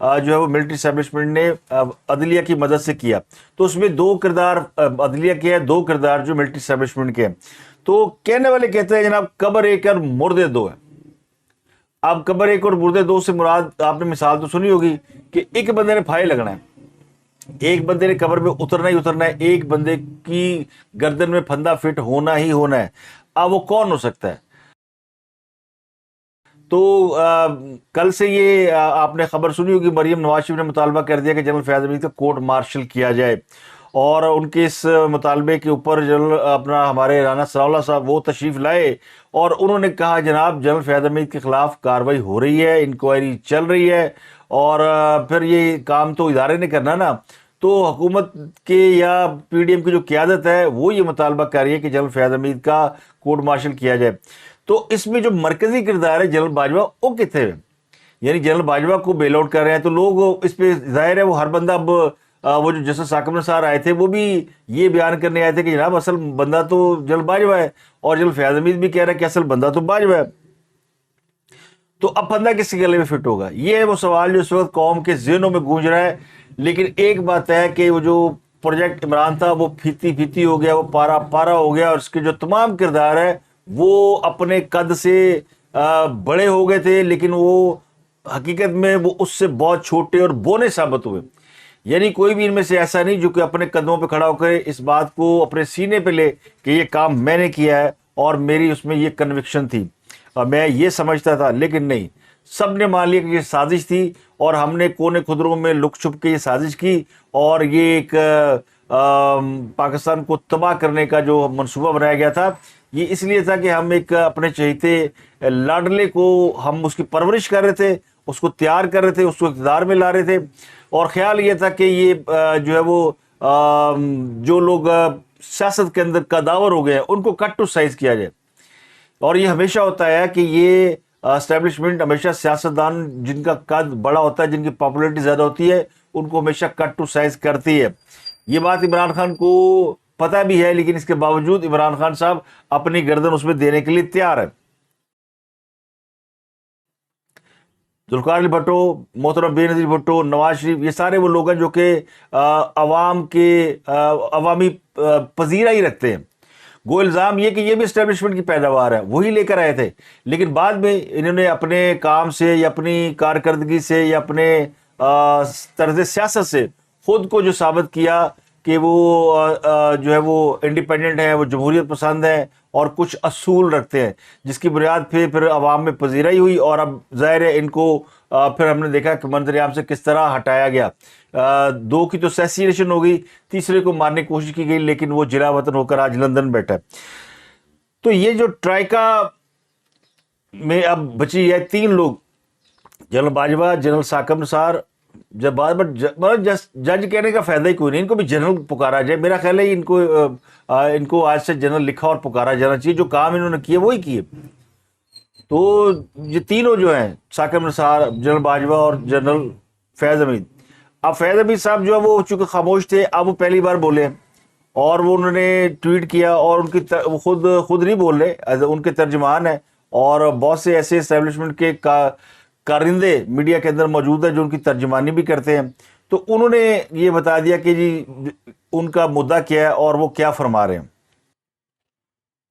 جو ہے وہ ملٹری اسٹیبلشمنٹ نے عدلیہ کی مدد سے کیا. تو اس میں 2 کردار عدلیہ کے ہیں, 2 کردار جو ملٹری اسٹیبلشمنٹ کے ہیں. تو کہنے والے کہتے ہیں جناب قبر ایک اور مردے 2 ہیں. اب قبر ایک اور مردے 2 سے مراد آپ نے مثال تو سنی ہوگی کہ ایک بندے نے پھائے لگنا ہے, ایک بندے نے قبر میں اترنا ہی اترنا ہے, ایک بندے کی گردن میں پھندا فٹ ہونا ہی ہونا ہے. اب وہ کون ہو سکتا ہے؟ تو کل سے یہ آپ نے خبر سنی ہوگی, مریم نواز شریف نے مطالبہ کر دیا کہ جنرل فیاض حمید کا کورٹ مارشل کیا جائے, اور ان کے اس مطالبے کے اوپر جنرل ہمارے رانا ثناء اللہ صاحب وہ تشریف لائے, اور انہوں نے کہا جناب جنرل فیاض حمید کے خلاف کارروائی ہو رہی ہے, انکوائری چل رہی ہے, اور پھر یہ کام تو ادارے نے کرنا نا. تو حکومت کے یا پی ڈی ایم کی جو قیادت ہے وہ یہ مطالبہ کر رہی ہے کہ جنرل فیاض حمید کا کورٹ مارشل کیا جائے. تو اس میں جو مرکزی کردار ہے جنرل باجوہ وہ کتنے ہیں؟ یعنی جنرل باجوہ کو بیل آؤٹ کر رہے ہیں, تو لوگ اس پہ ظاہر ہے وہ ہر بندہ اب وہ جو جسٹس ثاقب نثار آئے تھے وہ بھی یہ بیان کرنے آئے تھے کہ جناب اصل بندہ تو جنرل باجوہ ہے, اور جنرل فیاض حمید بھی کہہ رہا ہے کہ اصل بندہ تو باجوہ ہے. تو اب پھندا کس کے گلے میں فٹ ہوگا؟ یہ ہے وہ سوال جو اس وقت قوم کے ذہنوں میں گونج رہا ہے. لیکن ایک بات ہے کہ وہ جو پروجیکٹ عمران تھا وہ پھیتی پھیتی ہو گیا, وہ پارا پارا ہو گیا, اور اس کے جو تمام کردار ہے وہ اپنے قد سے بڑے ہو گئے تھے, لیکن وہ حقیقت میں وہ اس سے بہت چھوٹے اور بونے ثابت ہوئے. یعنی کوئی بھی ان میں سے ایسا نہیں جو کہ اپنے قدموں پہ کھڑا ہو کر اس بات کو اپنے سینے پہ لے کہ یہ کام میں نے کیا ہے اور میری اس میں یہ کنوکشن تھی اور میں یہ سمجھتا تھا. لیکن نہیں, سب نے مان لیا کہ یہ سازش تھی, اور ہم نے کونے خدروں میں لک چھپ کے یہ سازش کی, اور یہ ایک پاکستان کو تباہ کرنے کا جو منصوبہ بنایا گیا تھا یہ اس لیے تھا کہ ہم ایک اپنے چہیتے لاڈلے کو ہم اس کی پرورش کر رہے تھے, اس کو تیار کر رہے تھے, اس کو اقتدار میں لا رہے تھے, اور خیال یہ تھا کہ یہ جو ہے وہ جو لوگ سیاست کے اندر قداور ہو گئے ہیں ان کو کٹ ٹو سائز کیا جائے. اور یہ ہمیشہ ہوتا ہے کہ یہ اسٹیبلشمنٹ ہمیشہ سیاستدان جن کا قد بڑا ہوتا ہے, جن کی پاپولیرٹی زیادہ ہوتی ہے, ان کو ہمیشہ کٹ ٹو سائز کرتی ہے. یہ بات عمران خان کو پتہ بھی ہے, لیکن اس کے باوجود عمران خان صاحب اپنی گردن اس میں دینے کے لیے تیار ہے. ذوالفقار علی بھٹو, محترم بے نظیر بھٹو, نواز شریف, یہ سارے وہ لوگ ہیں جو کہ عوام کے عوامی پذیرا ہی رکھتے ہیں. گو الزام یہ کہ یہ بھی اسٹیبلشمنٹ کی پیداوار ہے, وہی لے کر آئے تھے, لیکن بعد میں انہوں نے اپنے کام سے یا اپنی کارکردگی سے یا اپنے طرز سیاست سے خود کو جو ثابت کیا کہ وہ جو ہے وہ انڈیپینڈنٹ ہیں, وہ جمہوریت پسند ہیں اور کچھ اصول رکھتے ہیں, جس کی بنیاد پھر عوام میں پذیرائی ہوئی. اور اب ظاہر ہے ان کو پھر ہم نے دیکھا کہ منظر عام سے کس طرح ہٹایا گیا. 2 کی تو سیسینیشن ہو گئی, تیسرے کو مارنے کی کوشش کی گئی, لیکن وہ جلا وطن ہو کر آج لندن بیٹھا ہے. تو یہ جو ٹرائیکا میں اب بچی ہے 3 لوگ, جنرل باجوہ, جنرل ثاقب نثار, جب بار بار جج کہنے کا فائدہ ہی کوئی نہیں, ان کو بھی جنرل پکارا جائے. میرا خیال ہے ان کو آج سے جنرل لکھا اور پکارا جانا چاہیے, جو کام انہوں نے کیے وہی کیے. تو یہ تینوں جو ہیں, ثاقب نثار, جنرل باجوہ اور جنرل فیاض حمید. اب فیاض حمید صاحب جو ہے وہ چونکہ خاموش تھے, اب وہ پہلی بار بولے ہیں, اور وہ انہوں نے ٹویٹ کیا, اور ان کی وہ خود نہیں بول رہے, ان کے ترجمان ہیں, اور بہت سے ایسے اسٹیبلشمنٹ کے کارندے میڈیا کے اندر موجود ہیں جو ان کی ترجمانی بھی کرتے ہیں. تو انہوں نے یہ بتا دیا کہ جی ان کا مدعا کیا ہے اور وہ کیا فرما رہے ہیں,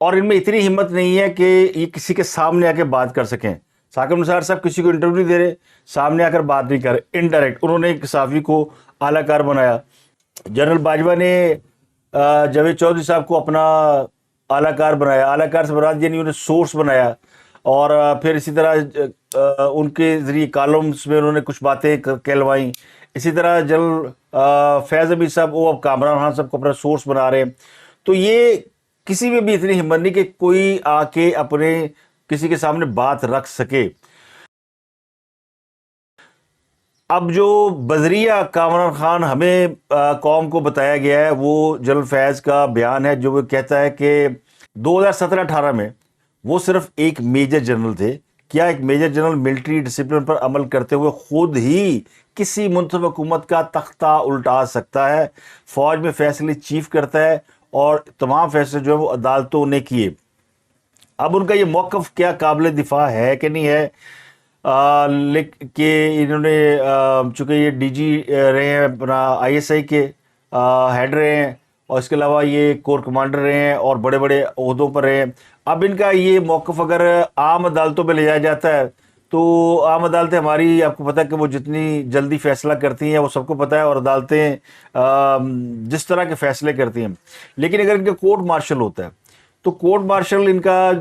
اور ان میں اتنی ہمت نہیں ہے کہ یہ کسی کے سامنے آ کے بات کر سکیں. ثاقب نثار صاحب کسی کو انٹرویو نہیں دے رہے, سامنے آ کر بات نہیں کر رہے, انڈائریکٹ انہوں نے ایک صحافی کو اعلی کار بنایا. جنرل باجوہ نے جاوید چودھری صاحب کو اپنا اعلی کار بنایا, اعلی کار سے مراد یعنی انہیں سورس بنایا, اور پھر اسی طرح ان کے ذریعے کالمز میں انہوں نے کچھ باتیں کہلوائیں. اسی طرح جنرل فیاض حمید صاحب وہ اب کامران خان صاحب کو اپنا سورس بنا رہے ہیں. تو یہ کسی میں بھی اتنی ہمت نہیں کہ کوئی آ کے اپنے کسی کے سامنے بات رکھ سکے. اب جو بذریعہ کامران خان ہمیں قوم کو بتایا گیا ہے وہ جنرل فیض کا بیان ہے, جو وہ کہتا ہے کہ 2017-18 میں وہ صرف ایک میجر جنرل تھے. کیا ایک میجر جنرل ملٹری ڈسپلن پر عمل کرتے ہوئے خود ہی کسی منتخب حکومت کا تختہ الٹا سکتا ہے؟ فوج میں فیصلے چیف کرتا ہے, اور تمام فیصلے جو ہیں وہ عدالتوں نے کیے. اب ان کا یہ موقف کیا قابل دفاع ہے کہ نہیں ہے؟ کہ انہوں نے چونکہ یہ ڈی جی رہے ہیں اپنا آئی ایس آئی کے ہیڈ رہے ہیں، اور اس کے علاوہ یہ کور کمانڈر رہے ہیں اور بڑے بڑے عہدوں پر رہے ہیں. اب ان کا یہ موقف اگر عام عدالتوں پہ لے جایا جاتا ہے تو عام عدالتیں ہماری، آپ کو پتہ ہے کہ وہ جتنی جلدی فیصلہ کرتی ہیں وہ سب کو پتہ ہے، اور عدالتیں جس طرح کے فیصلے کرتی ہیں. لیکن اگر ان کا کورٹ مارشل ہوتا ہے تو کورٹ مارشل ان کا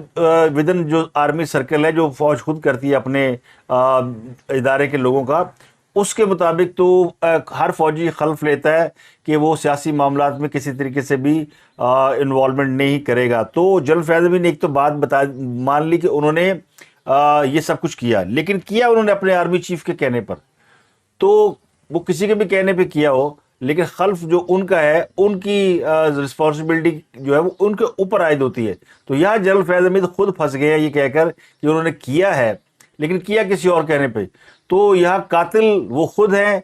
ودن جو آرمی سرکل ہے، جو فوج خود کرتی ہے اپنے ادارے کے لوگوں کا، اس کے مطابق تو ہر فوجی خلف لیتا ہے کہ وہ سیاسی معاملات میں کسی طریقے سے بھی انوالومنٹ نہیں کرے گا. تو جنرل فیاض امین نے ایک تو بات مان لی کہ انہوں نے یہ سب کچھ کیا، لیکن کیا انہوں نے اپنے آرمی چیف کے کہنے پر. تو وہ کسی کے بھی کہنے پہ کیا ہو، لیکن خلف جو ان کا ہے، ان کی رسپانسبلٹی جو ہے وہ ان کے اوپر عائد ہوتی ہے. تو یہاں جنرل فیاض امین خود پھنس گئے ہیں یہ کہہ کر کہ انہوں نے کیا ہے، لیکن کیا کسی اور کہنے پہ. تو یہاں قاتل وہ خود ہیں،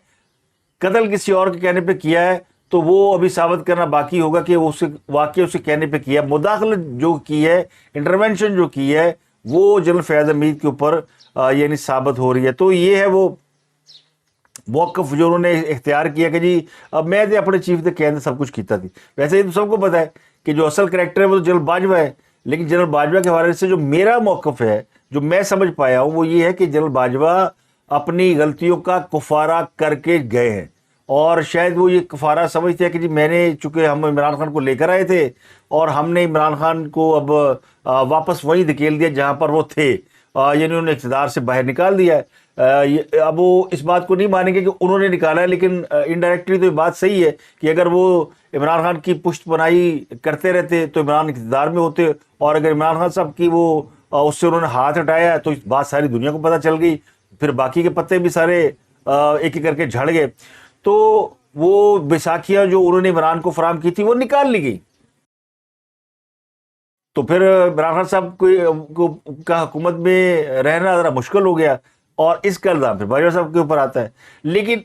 قتل کسی اور کے کہنے پہ کیا ہے، تو وہ ابھی ثابت کرنا باقی ہوگا کہ وہ واقعی اسے کہنے پہ کیا. مداخلت جو کی ہے، انٹرونشن جو کی ہے، وہ جنرل فیاض امین کے اوپر یعنی ثابت ہو رہی ہے. تو یہ ہے وہ موقف جو انہوں نے اختیار کیا کہ جی اب میں اپنے چیف دے کہنے سب کچھ کیتا تھی. ویسے یہ تو سب کو پتا ہے کہ جو اصل کریکٹر ہے وہ تو جنرل باجوہ ہے، لیکن جنرل باجوہ کے حوالے سے جو میرا موقف ہے، جو میں سمجھ پایا ہوں، وہ یہ ہے کہ جنرل باجوہ اپنی غلطیوں کا کفارہ کر کے گئے ہیں، اور شاید وہ یہ کفارہ سمجھتے ہیں کہ جی میں نے، چونکہ ہم عمران خان کو لے کر آئے تھے اور ہم نے عمران خان کو اب واپس وہیں دھکیل دیا جہاں پر وہ تھے، یعنی انہوں نے اقتدار سے باہر نکال دیا ہے. اب وہ اس بات کو نہیں مانیں گے کہ انہوں نے نکالا ہے، لیکن انڈائریکٹلی تو یہ بات صحیح ہے کہ اگر وہ عمران خان کی پشت پناہی کرتے رہتے تو عمران اقتدار میں ہوتے، اور اگر عمران خان صاحب کی وہ اس سے انہوں نے ہاتھ ہٹایا تو بات ساری دنیا کو پتہ چل گئی، پھر باقی کے پتے بھی سارے ایک ایک کر کے جھڑ گئے. تو وہ بیساکھیاں جو انہوں نے عمران کو فراہم کی تھی وہ نکال لی گئی. تو پھر عمران خان صاحب کا حکومت میں رہنا ذرا مشکل ہو گیا، اور اس کا الزام پھر باجوہ صاحب کے اوپر آتا ہے. لیکن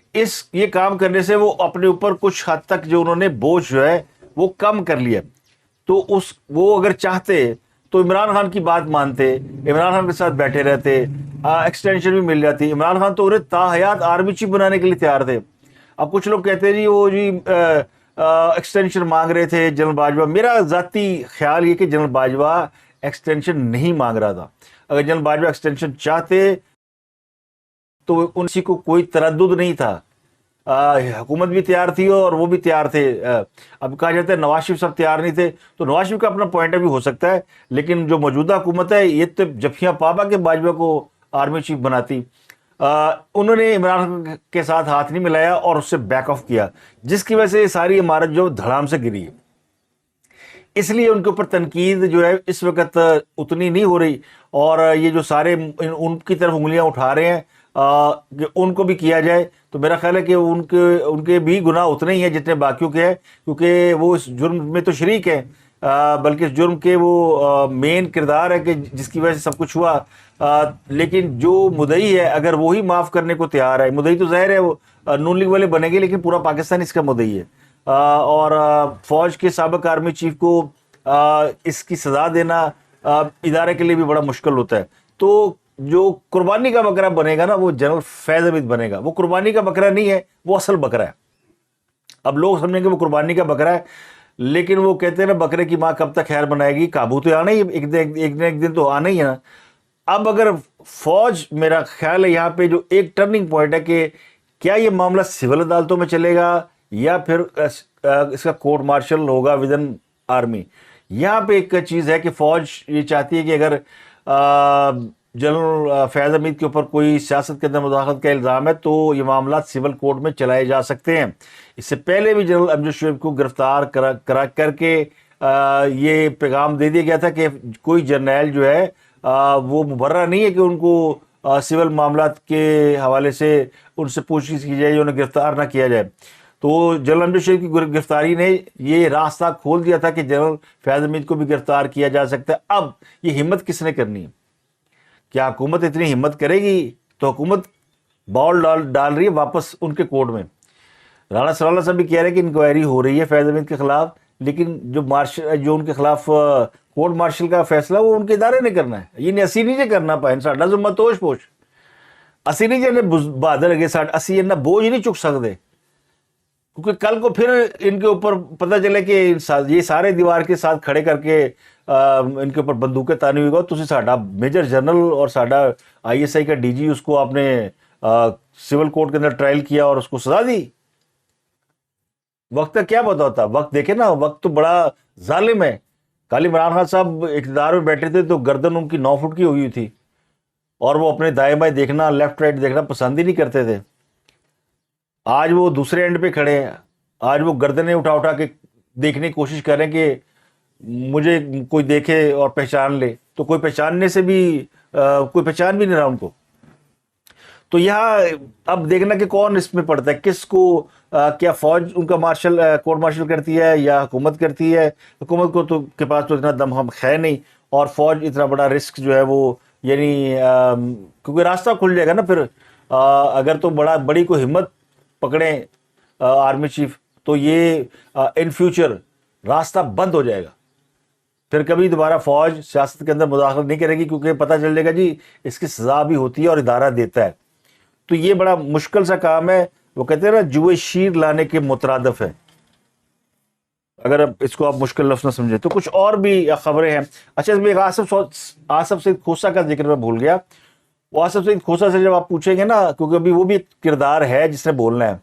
یہ کام کرنے سے وہ اپنے اوپر کچھ حد تک جو انہوں نے بوجھ جو ہے وہ کم کر لیا. تو وہ اگر چاہتے تو عمران خان کی بات مانتے، عمران خان کے ساتھ بیٹھے رہتے، ایکسٹینشن بھی مل جاتی. عمران خان تو انہیں تاحیات آرمی چیف بنانے کے لیے تیار تھے. اب کچھ لوگ کہتے ہیں جی وہ جی ایکسٹینشن مانگ رہے تھے جنرل باجوہ. میرا ذاتی خیال یہ کہ جنرل باجوہ ایکسٹینشن نہیں مانگ رہا تھا. اگر جنرل باجوہ ایکسٹینشن چاہتے تو ان سی کو کوئی تردد نہیں تھا، حکومت بھی تیار تھی اور وہ بھی تیار تھے. اب کہا جاتا ہے نواز شریف صاحب تیار نہیں تھے، تو نواز شریف کا اپنا پوائنٹ آف ویو ہو سکتا ہے، لیکن جو موجودہ حکومت ہے یہ تو جفیاں پابا کے باجوہ کو آرمی چیف بناتی. انہوں نے عمران کے ساتھ ہاتھ نہیں ملایا اور اس سے بیک آف کیا، جس کی وجہ سے ساری عمارت جو دھڑام سے گری ہے. اس لیے ان کے اوپر تنقید جو ہے اس وقت اتنی نہیں ہو رہی، اور یہ جو سارے ان کی طرف انگلیاں اٹھا رہے ہیں کہ ان کو بھی کیا جائے، تو میرا خیال ہے کہ ان کے بھی گناہ اتنے ہی ہیں جتنے باقیوں کے ہیں، کیونکہ وہ اس جرم میں تو شریک ہیں، بلکہ اس جرم کے وہ مین کردار ہے کہ جس کی وجہ سے سب کچھ ہوا. لیکن جو مدعی ہے اگر وہی معاف کرنے کو تیار ہے، مدعی تو ظاہر ہے وہ نون لیگ والے بنے گے، لیکن پورا پاکستان اس کا مدعی ہے، اور فوج کے سابق آرمی چیف کو اس کی سزا دینا ادارے کے لیے بھی بڑا مشکل ہوتا ہے. تو جو قربانی کا بکرا بنے گا نا وہ جنرل فیض امین بنے گا. وہ قربانی کا بکرا نہیں ہے، وہ اصل بکرا ہے. اب لوگ سمجھیں گے وہ قربانی کا بکرا ہے، لیکن وہ کہتے ہیں نا بکرے کی ماں کب تک خیر بنائے گی، قابو تو آنا ہی ایک دن تو آنا ہی ہے نا. اب اگر فوج، میرا خیال ہے یہاں پہ جو ایک ٹرننگ پوائنٹ ہے کہ کیا یہ معاملہ سول عدالتوں میں چلے گا یا پھر اس کا کورٹ مارشل ہوگا ودن آرمی. یہاں پہ ایک چیز ہے کہ فوج یہ چاہتی ہے کہ اگر جنرل فیاض امین کے اوپر کوئی سیاست کے اندر مداخلت کا الزام ہے تو یہ معاملات سول کورٹ میں چلائے جا سکتے ہیں. اس سے پہلے بھی جنرل امجد شعیب کو گرفتار کر کے یہ پیغام دے دیا گیا تھا کہ کوئی جرنیل جو ہے وہ مبرر نہیں ہے کہ ان کو سول معاملات کے حوالے سے ان سے پوچھ گچھ کی جائے یا انہیں گرفتار نہ کیا جائے. تو جنرل امجد شعیب کی گرفتاری نے یہ راستہ کھول دیا تھا کہ جنرل فیاض امین کو بھی گرفتار کیا جا سکتا ہے. اب یہ ہمت کس نے کرنی ہے؟ کیا حکومت اتنی ہمت کرے گی؟ تو حکومت بال ڈال رہی ہے واپس ان کے کورٹ میں. رانا صلی اللہ صاحب بھی کہہ رہے ہیں کہ انکوائری ہو رہی ہے فیاض امین کے خلاف، لیکن جو ان کے خلاف کورٹ مارشل کا فیصلہ وہ ان کے ادارے نے کرنا ہے، یہ اسی نہیں کرنا پائے ساڈا ذمہ توش پوش. اسی نہیں جانے بہادر اگے ساڈ اسی انہاں بوجھ نہیں چک سکتے، کیونکہ کل کو پھر ان کے اوپر پتہ چلے کہ یہ سارے دیوار کے ساتھ کھڑے کر کے ان کے اوپر بندوقیں تانی ہوئی گا، تو ساڈا میجر جنرل اور ساڈا آئی ایس آئی کا ڈی جی اس کو آپ نے سول کورٹ کے اندر ٹرائل کیا اور اس کو سزا دی۔ وقت کا کیا پتا ہوتا، وقت دیکھے نا، وقت تو بڑا ظالم ہے۔ کل عمران خان صاحب اقتدار میں بیٹھے تھے تو گردن ان کی 9 فٹ کی ہوئی تھی، اور وہ اپنے دائیں بائیں دیکھنا، لیفٹ رائٹ دیکھنا پسند ہی نہیں کرتے تھے۔ آج وہ دوسرے اینڈ پہ کھڑے ہیں، آج وہ گردنیں اٹھا اٹھا کے دیکھنے کی کوشش کر رہے ہیں کہ مجھے کوئی دیکھے اور پہچان لے، تو کوئی پہچاننے سے بھی کوئی پہچان بھی نہیں رہا ان کو۔ تو یہاں اب دیکھنا کہ کون اس میں پڑتا ہے، کس کو کیا فوج ان کا مارشل کورٹ مارشل کرتی ہے یا حکومت کرتی ہے۔ حکومت کو تو کے پاس تو اتنا دم ہم ہے نہیں، اور فوج اتنا بڑا رسک جو ہے وہ یعنی کیونکہ راستہ کھل جائے گا نا پھر، اگر تو بڑی کوئی ہمت پکڑیں آرمی چیف، تو یہ ان فیوچر راستہ بند ہو جائے گا، پھر کبھی دوبارہ فوج سیاست کے اندر مداخلت نہیں کرے گی، کیونکہ پتہ چل جائے گا جی اس کی سزا بھی ہوتی ہے اور ادارہ دیتا ہے۔ تو یہ بڑا مشکل سا کام ہے، وہ کہتے ہیں نا جوئے شیر لانے کے مترادف ہے، اگر اس کو آپ مشکل لفظ نہ سمجھے۔ تو کچھ اور بھی خبریں ہیں۔ اچھا، اس میں ایک آصف سعید کھوسہ کا ذکر میں بھول گیا۔ وہ آصف سعید کھوسہ سے جب آپ پوچھیں گے نا، کیونکہ ابھی وہ بھی ایک کردار ہے جس نے بولنا ہے،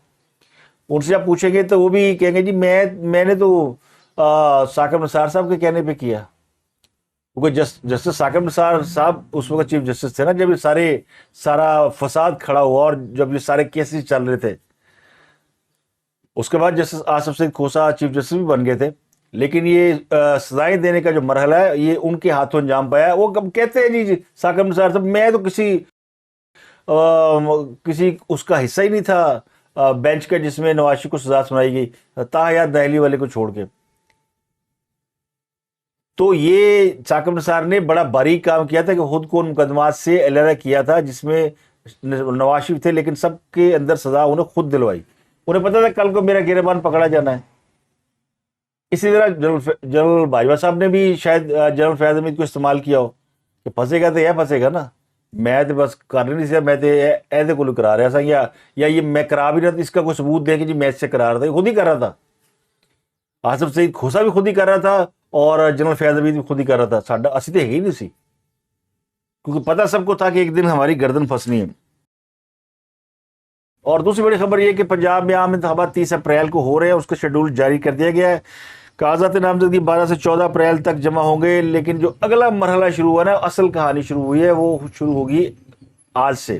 ان سے آپ پوچھیں گے تو وہ بھی کہیں گے جی میں نے تو ثاقب نثار صاحب کے کہنے پہ کیا، کیونکہ جسٹس ثاقب نثار صاحب اس وقت چیف جسٹس تھے نا جب یہ سارا فساد کھڑا ہوا اور جب یہ سارے کیسز چل رہے تھے۔ اس کے بعد جسٹس آصف سعید کھوسہ چیف جسٹس بھی بن گئے تھے، لیکن یہ سزائیں دینے کا جو مرحلہ ہے یہ ان کے ہاتھوں انجام پایا ہے۔ وہ کہتے ہیں جی ثاقب نثار صاحب میں تو کسی اس کا حصہ ہی نہیں تھا بینچ کا جس میں نواز شریف کو سزا سنائی گئی، تاحیات دہلی والے کو چھوڑ کے۔ تو یہ ثاقب نثار نے بڑا باریک کام کیا تھا کہ خود کو ان مقدمات سے علیحدہ کیا تھا جس میں نواز شریف تھے، لیکن سب کے اندر سزا انہیں خود دلوائی۔ انہیں پتا تھا کل کو میرا گریبان پکڑا جانا ہے۔ اسی طرح جنرل باجوہ صاحب نے بھی شاید جنرل فیاض حمید کو استعمال کیا ہو کہ پھنسے گا تو یہ پھنسے گا نا، میں تو بس کر نہیں سکتا، میں تو ایسے کو کرا رہا تھا، یا یہ میں کرا بھی رہا تھا، اس کا کوئی ثبوت دے کہ جی میں اس سے کرا رہا تھا، یہ خود ہی کر رہا تھا۔ آصف سعید کھوسہ بھی خود ہی کر رہا تھا اور جنرل فیاض حمید بھی خود ہی کر رہا تھا، ساڈا اسی تو ہے ہی نہیں سی، کیونکہ پتہ سب کو تھا کہ ایک دن ہماری گردن پھنسنی ہے۔ اور دوسری بڑی خبر یہ کہ پنجاب میں عام انتخابات 30 اپریل کو ہو رہے ہیں، اس کا شیڈول جاری کر دیا گیا ہے۔ کاغذات نامزدگی 12 سے 14 اپریل تک جمع ہوں گے، لیکن جو اگلا مرحلہ شروع ہوا نا، اصل کہانی شروع ہوئی ہے، وہ شروع ہوگی آج سے۔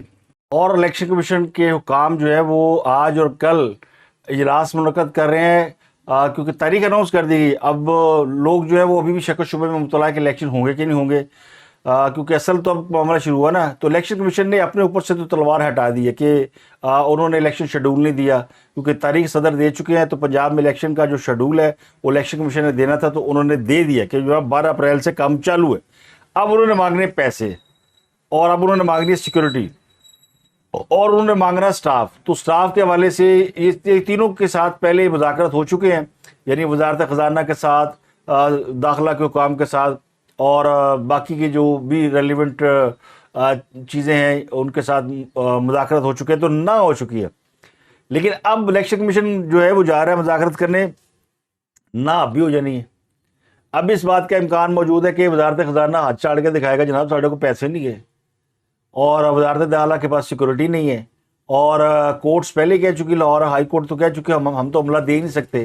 اور الیکشن کمیشن کے حکام جو ہے وہ آج اور کل اجلاس منعقد کر رہے ہیں، کیونکہ تاریخ اناؤنس کر دی گئی۔ اب لوگ جو ہے وہ ابھی بھی شک و شبے میں مبتلا ہے کہ الیکشن ہوں گے کہ نہیں ہوں گے، کیونکہ اصل تو اب معاملہ شروع ہوا نا۔ تو الیکشن کمیشن نے اپنے اوپر سے تو تلوار ہٹا دی ہے کہ انہوں نے الیکشن شیڈول نہیں دیا، کیونکہ تاریخ صدر دے چکے ہیں، تو پنجاب میں الیکشن کا جو شیڈول ہے وہ الیکشن کمیشن نے دینا تھا، تو انہوں نے دے دیا کہ جو 12 اپریل سے کام چالو ہے۔ اب انہوں نے مانگنے پیسے، اور اب انہوں نے مانگنی سیکورٹی، اور انہوں نے مانگنا سٹاف۔ تو سٹاف کے حوالے سے یہ تینوں کے ساتھ پہلے مذاکرات ہو چکے ہیں، یعنی وزارت خزانہ کے ساتھ، داخلہ کے حکام کے ساتھ، اور باقی کی جو بھی ریلیونٹ چیزیں ہیں ان کے ساتھ مذاکرات ہو چکے ہیں، تو نہ ہو چکی ہے۔ لیکن اب الیکشن کمیشن جو ہے وہ جا رہا ہے مذاکرات کرنے، نہ اب بھی ہو جانی ہے۔ اب اس بات کا امکان موجود ہے کہ وزارت خزانہ ہاتھ چاڑ کے دکھائے گا جناب ساڑھے کو پیسے نہیں گئے، اور وزارت داخلہ کے پاس سیکورٹی نہیں ہے، اور کورٹس پہلے کہہ چکی، لاہور ہائی کورٹ تو کہہ چکے ہم تو عملہ دے ہی نہیں سکتے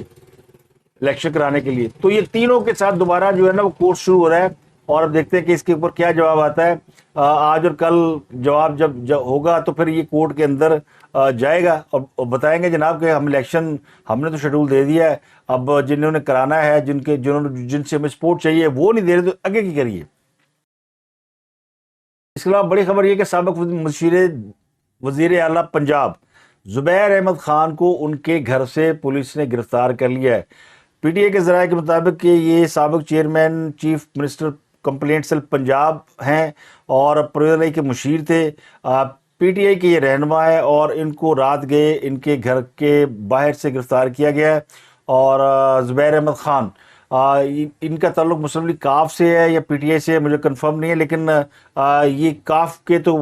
الیکشن کرانے کے لیے۔ تو یہ تینوں کے ساتھ دوبارہ جو ہے نا وہ کورٹ شروع ہو رہا ہے، اور اب دیکھتے ہیں کہ اس کے اوپر کیا جواب آتا ہے۔ آج اور کل جواب جب ہوگا تو پھر یہ کورٹ کے اندر جائے گا اور بتائیں گے جناب کہ ہم نے تو شیڈول دے دیا ہے، اب جنہوں نے کرانا ہے، جن سے ہمیں سپورٹ چاہیے وہ نہیں دے رہے، تو آگے کی کریے۔ اس کے علاوہ بڑی خبر یہ کہ سابق وزیر اعلیٰ پنجاب زبیر احمد خان کو ان کے گھر سے پولیس نے گرفتار کر لیا ہے۔ پی ٹی آئی کے ذرائع کے مطابق کہ یہ سابق chairman chief minister complaint cell Punjab ہیں اور پرویز الہی کے مشیر تھے۔ پی ٹی آئی کے یہ رہنما ہے، اور ان کو رات گئے ان کے گھر کے باہر سے گرفتار کیا گیا ہے۔ اور زبیر احمد خان ان کا تعلق مسلم لیگ کاف سے ہے یا پی ٹی آئی سے ہے، مجھے کنفرم نہیں ہے، لیکن یہ کاف کے تو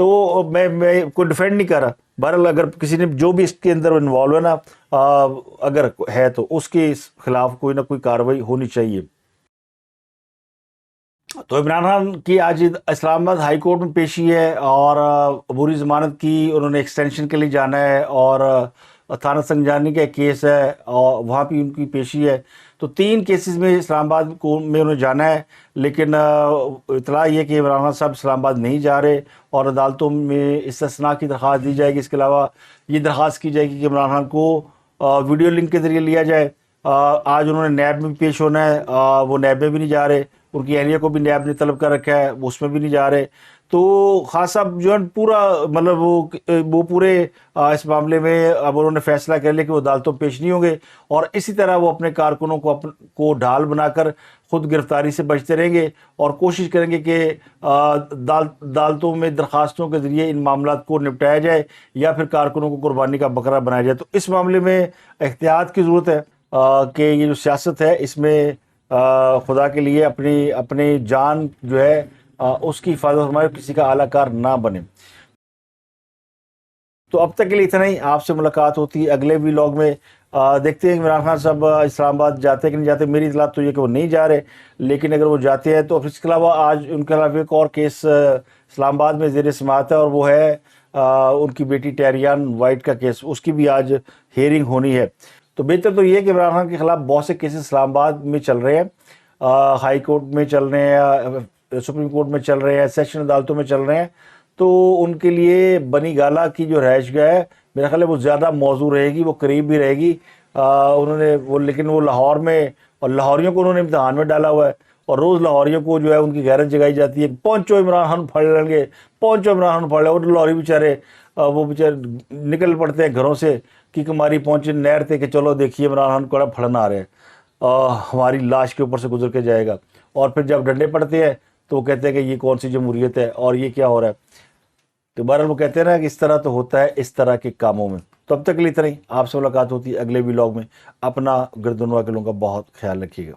تو میں کوئی ڈیفینڈ نہیں کر رہا. بہرحال اگر کسی نے جو بھی اس کے اندر انوالو ہے نا اگر ہے تو اس کے خلاف کوئی نہ کوئی کارروائی ہونی چاہیے. تو عمران خان کی آج اسلام آباد ہائی کورٹ میں پیشی ہے اور عبوری ضمانت کی انہوں نے ایکسٹینشن کے لیے جانا ہے اور تھانہ سنجانی کا ایک کیس ہے اور وہاں بھی ان کی پیشی ہے. تو 3 کیسز میں اسلام آباد میں انہیں جانا ہے. لیکن اطلاع یہ کہ عمران خان صاحب اسلام آباد نہیں جا رہے اور عدالتوں میں استثناء کی درخواست دی جائے گی. اس کے علاوہ یہ درخواست کی جائے گی کہ عمران خان کو ویڈیو لنک کے ذریعے لیا جائے. آج انہوں نے نیب میں بھی پیش ہونا ہے, وہ نیب میں بھی نہیں جا رہے. ان کی اہلیہ کو بھی نیب نے طلب کر رکھا ہے, وہ اس میں بھی نہیں جا رہے. تو خان صاحب جو ہے پورا مطلب وہ پورے اس معاملے میں اب انہوں نے فیصلہ کر لیا کہ وہ عدالتوں پیش نہیں ہوں گے اور اسی طرح وہ اپنے کارکنوں کو ڈھال بنا کر خود گرفتاری سے بچتے رہیں گے اور کوشش کریں گے کہ عدالتوں میں درخواستوں کے ذریعے ان معاملات کو نپٹایا جائے یا پھر کارکنوں کو قربانی کا بکرا بنایا جائے. تو اس معاملے میں احتیاط کی ضرورت ہے کہ یہ جو سیاست ہے اس میں خدا کے لیے اپنی جان جو ہے اس کی حفاظت ہمارے کسی کا اعلی کار نہ بنے. تو اب تک کے لیے اتنا ہی. آپ سے ملاقات ہوتی ہے اگلے ولاگ میں. دیکھتے ہیں کہ عمران خان صاحب اسلام آباد جاتے ہیں کہ نہیں جاتے. میری اطلاعات تو یہ کہ وہ نہیں جا رہے, لیکن اگر وہ جاتے ہیں تو پھر اس کے علاوہ آج ان کے علاوہ ایک اور کیس اسلام آباد میں زیر سماعت ہے اور وہ ہے ان کی بیٹی ٹیریان وائٹ کا کیس. اس کی بھی آج ہیئرنگ ہونی ہے. تو بہتر تو یہ ہے کہ عمران خان کے خلاف بہت سے کیسز اسلام آباد میں چل رہے ہیں, ہائی کورٹ میں چل رہے ہیں, سپریم کورٹ میں چل رہے ہیں, سیشن عدالتوں میں چل رہے ہیں. تو ان کے لیے بنی گالہ کی جو رہائش گاہ ہے میرا خیال ہے وہ زیادہ موزوں رہے گی, وہ قریب بھی رہے گی. انہوں نے لیکن وہ لاہور میں اور لاہوریوں کو انہوں نے امتحان میں ڈالا ہوا ہے اور روز لاہوریوں کو جو ہے ان کی غیرت جگائی جاتی ہے. پہنچو عمران خان پھڑ لیں گے, پہنچو عمران خان پھڑ لیں. اور لاہوری بیچارے وہ بیچارے نکل پڑتے ہیں گھروں سے کہ ہماری پہنچے نہر تھے کہ چلو دیکھیے عمران خان کو پھڑنا آ رہے ہیں, ہماری لاش کے اوپر سے گزر کے جائے گا. اور پھر جب ڈنڈے پڑتے ہیں تو وہ کہتے ہیں کہ یہ کون سی جمہوریت ہے اور یہ کیا ہو رہا ہے. تو بہرحال وہ کہتے ہیں نا کہ اس طرح تو ہوتا ہے اس طرح کے کاموں میں. تو اب تک کے لیے اتنا ہی. آپ سے ملاقات ہوتی ہے اگلے ولاگ میں. اپنا گردنوا کے لوگوں کا بہت خیال رکھیے گا.